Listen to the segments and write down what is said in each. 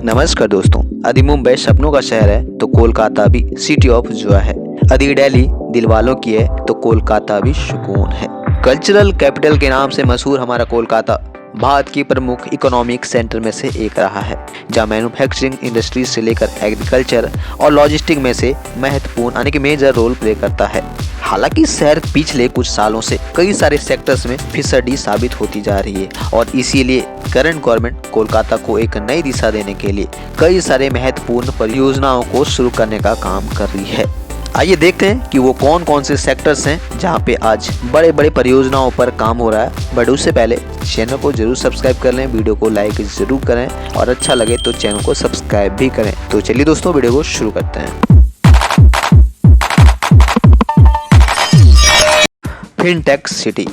नमस्कार दोस्तों। यदि मुंबई सपनों का शहर है तो कोलकाता भी सिटी ऑफ जॉय है। यदि दिल्ली दिल वालों की है तो कोलकाता भी सुकून है। कल्चरल कैपिटल के नाम से मशहूर हमारा कोलकाता भारत की प्रमुख इकोनॉमिक सेंटर में से एक रहा है, जहां मैन्युफैक्चरिंग इंडस्ट्री से लेकर एग्रीकल्चर और लॉजिस्टिक में से महत्वपूर्ण यानी कि मेजर रोल प्ले करता है। हालांकि शहर पिछले कुछ सालों से कई सारे सेक्टर्स में फिसड्डी साबित होती जा रही है और इसीलिए करंट गवर्नमेंट कोलकाता को एक नई दिशा देने के लिए कई सारे महत्वपूर्ण परियोजनाओं को शुरू करने का काम कर रही है। आइए देखते हैं कि वो कौन कौन से सेक्टर्स हैं जहां पे आज बड़े बड़े परियोजनाओं पर काम हो रहा है। बट उससे पहले चैनल को जरूर सब्सक्राइब कर लें, वीडियो को लाइक जरूर करें और अच्छा लगे तो चैनल को सब्सक्राइब भी करें। तो चलिए दोस्तों, वीडियो को शुरू करते हैं। Fintech city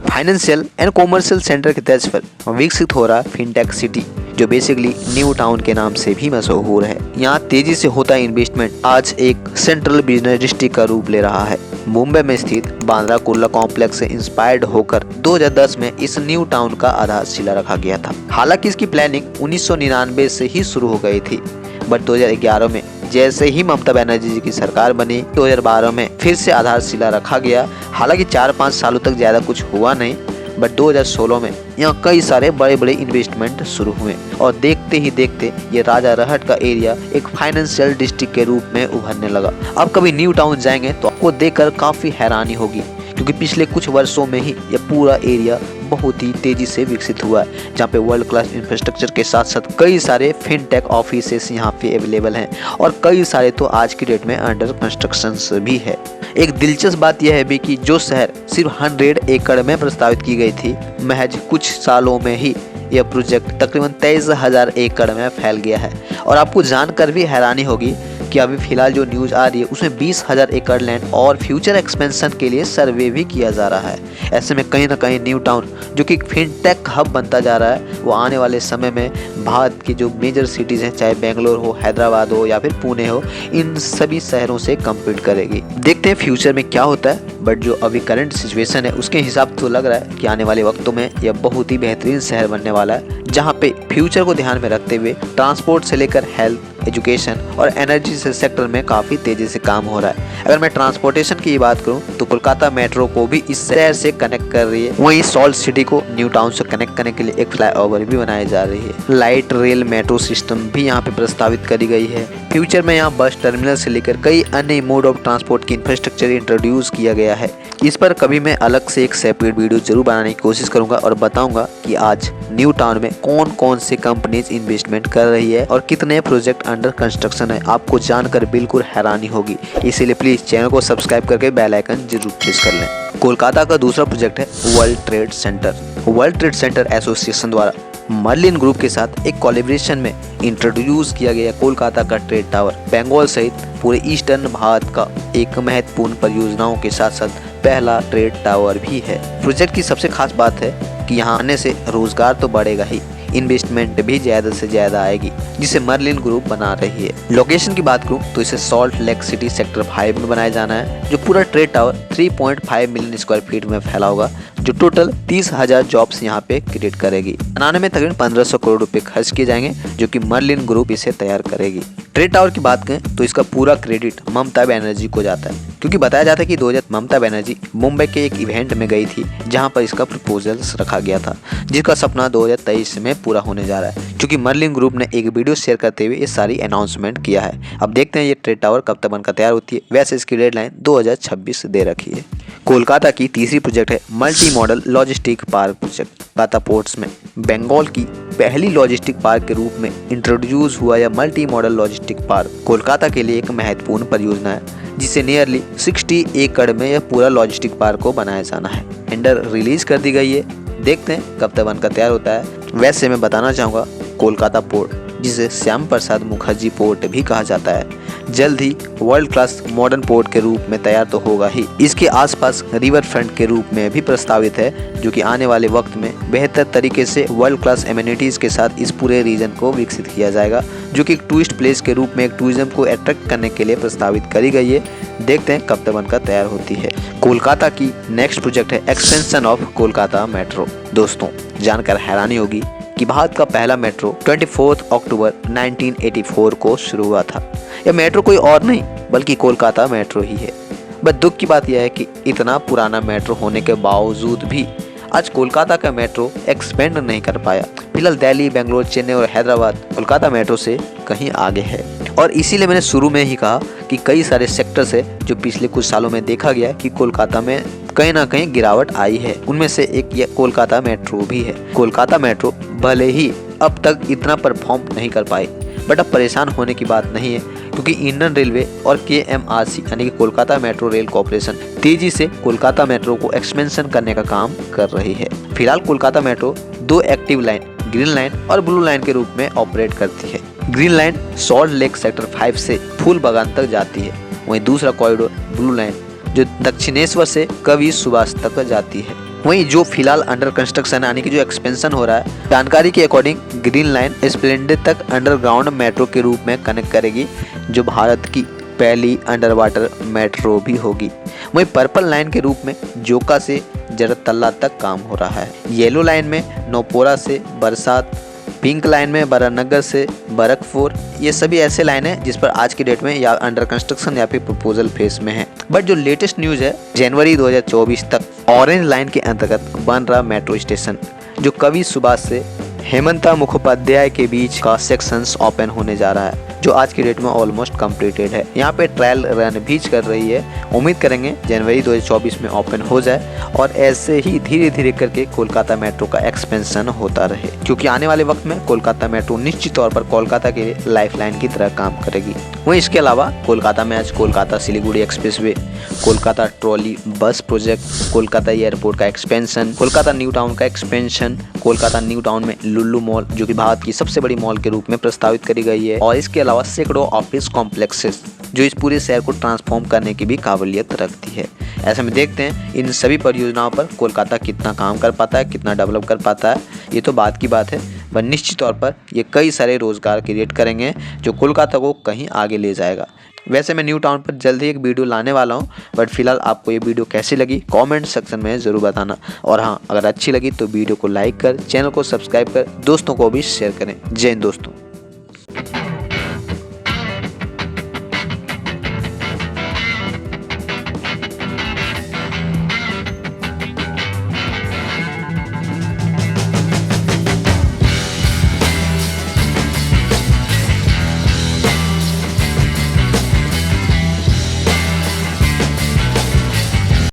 financial and commercial centre के तर्ज पर विकसित हो रहा फिनटेक सिटी, जो बेसिकली न्यू टाउन के नाम से भी मशहूर है। यहाँ तेजी से होता इन्वेस्टमेंट आज एक सेंट्रल बिजनेस डिस्ट्रिक्ट का रूप ले रहा है। मुंबई में स्थित बांद्रा कुर्ला कॉम्प्लेक्स से इंस्पायर्ड होकर 2010 में इस न्यू टाउन का आधारशिला रखा गया था। हालांकि इसकी प्लानिंग 1999 से ही शुरू हो गई थी, बट 2011 में जैसे ही ममता बनर्जी जी की सरकार बनी, 2012 में फिर से आधारशिला रखा गया। हालांकि 4-5 सालों तक ज्यादा कुछ हुआ नहीं, बट 2016 में यहाँ कई सारे बड़े बड़े इन्वेस्टमेंट शुरू हुए और देखते ही देखते ये राजा रहाट का एरिया एक फाइनेंशियल डिस्ट्रिक्ट के रूप में उभरने लगा। अब कभी न्यू टाउन जाएंगे तो आपको देखकर काफी हैरानी होगी, क्योंकि पिछले कुछ वर्षों में ही यह पूरा एरिया बहुत ही तेजी से विकसित हुआ है, जहाँ पे वर्ल्ड क्लास इंफ्रास्ट्रक्चर के साथ साथ कई सारे फिनटेक ऑफिसेस यहाँ पे अवेलेबल हैं और कई सारे तो आज की डेट में अंडर कंस्ट्रक्शन भी है। एक दिलचस्प बात यह है भी कि जो शहर सिर्फ 100 एकड़ में प्रस्तावित की गई थी, महज कुछ सालों में ही यह प्रोजेक्ट तकरीबन 23,000 एकड़ में फैल गया है। और आपको जानकर भी हैरानी होगी कि अभी फिलहाल जो न्यूज आ रही है उसमें 20,000 एकड़ लैंड और फ्यूचर एक्सपेंशन के लिए सर्वे भी किया जा रहा है। ऐसे में कहीं ना कहीं न्यू टाउन जो कि फिनटेक हब बनता जा रहा है, वो आने वाले समय में भारत की जो मेजर सिटीज हैं, चाहे बेंगलोर हो, हैदराबाद हो या फिर पुणे हो, इन सभी शहरों से कम्पीट करेगी। देखते हैं फ्यूचर में क्या होता है, बट जो अभी करंट सिचुएशन है उसके हिसाब तो लग रहा है कि आने वाले वक्तों में यह बहुत ही बेहतरीन शहर बनने वाला है, जहाँ पे फ्यूचर को ध्यान में रखते हुए ट्रांसपोर्ट से लेकर हेल्थ, एजुकेशन और एनर्जी से सेक्टर में काफी तेजी से काम हो रहा है। अगर मैं ट्रांसपोर्टेशन की बात करूं तो कोलकाता मेट्रो को भी इस शहर से कनेक्ट कर रही है। वहीं सॉल्ट सिटी को न्यू टाउन से कनेक्ट करने के लिए एक फ्लाईओवर भी बनाई जा रही है। लाइट रेल मेट्रो सिस्टम भी यहाँ पे प्रस्तावित करी गई है। फ्यूचर में यहाँ बस टर्मिनल से लेकर कई अन्य मोड ऑफ ट्रांसपोर्ट की इंफ्रास्ट्रक्चर इंट्रोड्यूस किया गया है। इस पर कभी मैं अलग से एक सेपरेट वीडियो जरूर बनाने की कोशिश करूंगा और बताऊंगा कि आज न्यू टाउन में कौन कौन सी कंपनीज इन्वेस्टमेंट कर रही है और कितने प्रोजेक्ट अंडर कंस्ट्रक्शन है। आपको जानकर बिल्कुल हैरानी होगी, इसीलिए प्लीज चैनल को सब्सक्राइब करके बेल आइकन जरूर प्रेस कर लें। कोलकाता का दूसरा प्रोजेक्ट है world trade centre. World trade centre association द्वारा मर्लिन ग्रुप के साथ एक कोलैबोरेशन में इंट्रोड्यूस किया गया कोलकाता का ट्रेड टावर बंगाल सहित पूरे ईस्टर्न भारत का एक महत्वपूर्ण परियोजनाओं के साथ साथ पहला ट्रेड टावर भी है। प्रोजेक्ट की सबसे खास बात है कि यहाँ आने से रोजगार तो बढ़ेगा ही, इन्वेस्टमेंट भी ज्यादा से ज्यादा आएगी, जिसे मर्लिन ग्रुप बना रही है। लोकेशन की बात करूं तो इसे सॉल्ट लेक सिटी सेक्टर 5 में बनाया जाना है। जो पूरा trade tower 3.5 million square feet में फैला होगा, जो टोटल 30,000 जॉब्स यहाँ पे क्रिएट करेगी। बनाने में तकरीबन 1500 करोड़ रुपए खर्च किए जाएंगे, जो कि मर्लिन ग्रुप इसे तैयार करेगी। ट्रेड टावर की बात करें तो इसका पूरा क्रेडिट ममता बनर्जी को जाता है, क्योंकि बताया जाता है कि 2000 ममता बनर्जी मुंबई के एक इवेंट में गई थी, जहां पर इसका प्रपोजल्स रखा गया था, जिसका सपना 2023 में पूरा होने जा रहा है। क्योंकि मर्लिन ग्रुप ने एक वीडियो शेयर करते हुए ये सारी अनाउंसमेंट किया है। अब देखते हैं ये ट्रेड टावर कब तक बनकर तैयार होती है। वैसे इसकी डेडलाइन 2026 दे रखी है। कोलकाता की तीसरी प्रोजेक्ट है multi modal logistic park project. Kolkata ports में बंगाल की पहली लॉजिस्टिक पार्क के रूप में इंट्रोड्यूस हुआ यह multi modal logistic park Kolkata के लिए एक महत्वपूर्ण परियोजना है, जिसे नियरली 60 एकड़ में यह पूरा लॉजिस्टिक पार्क को बनाया जाना है। टेंडर रिलीज कर दी गई है, देखते हैं कब तक बनकर तैयार होता है। वैसे मैं बताना चाहूँगा कोलकाता पोर्ट, जिसे श्याम प्रसाद मुखर्जी पोर्ट भी कहा जाता है, जल्द ही वर्ल्ड क्लास मॉडर्न पोर्ट के रूप में तैयार तो होगा ही, इसके आसपास रिवर फ्रंट के रूप में भी प्रस्तावित है, जो कि आने वाले वक्त में बेहतर तरीके से वर्ल्ड क्लास एमिनिटीज के साथ इस पूरे रीजन को विकसित किया जाएगा, जो कि एक टूरिस्ट प्लेस के रूप में एक टूरिज्म को अट्रैक्ट करने के लिए प्रस्तावित करी गई है। देखते हैं कब तक बनकर तैयार होती है। कोलकाता की नेक्स्ट प्रोजेक्ट है एक्सटेंशन ऑफ कोलकाता मेट्रो। दोस्तों जानकर हैरानी होगी कि भारत का पहला मेट्रो 24 अक्टूबर 1984 को शुरू हुआ था। यह मेट्रो कोई और नहीं बल्कि कोलकाता मेट्रो ही है। बस दुख की बात यह है कि इतना पुराना मेट्रो होने के बावजूद भी आज कोलकाता का मेट्रो एक्सपेंड नहीं कर पाया। फिलहाल दिल्ली, बेंगलोर, चेन्नई और हैदराबाद कोलकाता मेट्रो से कहीं आगे है। और इसीलिए मैंने शुरू में ही कहा कि कई सारे सेक्टर्स है जो पिछले कुछ सालों में देखा गया कि कोलकाता में कहीं ना कहीं गिरावट आई है। उनमें से एक ये कोलकाता मेट्रो भी है। कोलकाता मेट्रो भले ही अब तक इतना परफॉर्म नहीं कर पाई, बट अब परेशान होने की बात नहीं है, क्योंकि इंडियन रेलवे और KMRC यानी कि कोलकाता मेट्रो रेल कॉर्पोरेशन तेजी से कोलकाता मेट्रो को एक्सपेंशन करने का काम कर रही है। फिलहाल Kolkata metro 2 active line, green line और ब्लू लाइन के रूप में ऑपरेट करती है। Green line salt lake sector 5 से फूल बागान तक जाती है, वहीं दूसरा कॉरिडोर ब्लू लाइन जो दक्षिणेश्वर से कवि सुभाष तक जाती है। वहीं जो फिलहाल अंडर कंस्ट्रक्शन यानी कि जो एक्सपेंशन हो रहा है, जानकारी के अकॉर्डिंग ग्रीन लाइन स्प्लेंडेड तक अंडरग्राउंड मेट्रो के रूप में कनेक्ट करेगी, जो भारत की पहली अंडर वाटर मेट्रो भी होगी। वहीं पर्पल लाइन के रूप में जोका से जरतल्ला तक काम हो रहा है। येलो लाइन में नौपोरा से बरसात, पिंक लाइन में बरानगर से बरकपुर, ये सभी ऐसे लाइन है जिस पर आज की डेट में या अंडर कंस्ट्रक्शन या फिर प्रपोजल फेज में है। बट जो लेटेस्ट न्यूज है, जनवरी 2024 तक ऑरेंज लाइन के अंतर्गत बन रहा मेट्रो स्टेशन जो कवि सुभाष से हेमंता मुखोपाध्याय के बीच का सेक्शंस ओपन होने जा रहा है, जो आज की डेट में ऑलमोस्ट कंप्लीटेड है। यहाँ पे ट्रायल रन भी कर रही है। उम्मीद करेंगे जनवरी 2024 में ओपन हो जाए और ऐसे ही धीरे धीरे करके कोलकाता मेट्रो का एक्सपेंशन होता रहे, क्योंकि आने वाले वक्त में कोलकाता मेट्रो निश्चित तौर पर कोलकाता के लाइफलाइन की तरह काम करेगी। वहीं इसके अलावा कोलकाता में आज कोलकाता सिलीगुड़ी एक्सप्रेसवे, कोलकाता ट्रॉली बस प्रोजेक्ट, कोलकाता एयरपोर्ट का एक्सपेंशन, कोलकाता न्यू टाउन का एक्सपेंशन, कोलकाता न्यू टाउन में लुल्लू मॉल जो कि भारत की सबसे बड़ी मॉल के रूप में प्रस्तावित करी गई है, और इसके अलावा सैकड़ों ऑफिस कॉम्प्लेक्सेस जो इस पूरे शहर को ट्रांसफॉर्म करने की भी काबिलियत रखती है। ऐसे में देखते हैं इन सभी परियोजनाओं पर कोलकाता कितना काम कर पाता है, कितना डेवलप कर पाता है। ये तो बात की बात है, पर निश्चित तौर पर ये कई सारे रोजगार क्रिएट करेंगे जो कोलकाता को कहीं आगे ले जाएगा। वैसे मैं न्यू टाउन पर जल्द ही एक वीडियो लाने वाला हूँ, बट फिलहाल आपको ये वीडियो कैसी लगी कमेंट सेक्शन में ज़रूर बताना। और हाँ, अगर अच्छी लगी तो वीडियो को लाइक कर, चैनल को सब्सक्राइब कर, दोस्तों को भी शेयर करें। जय हिंद दोस्तों।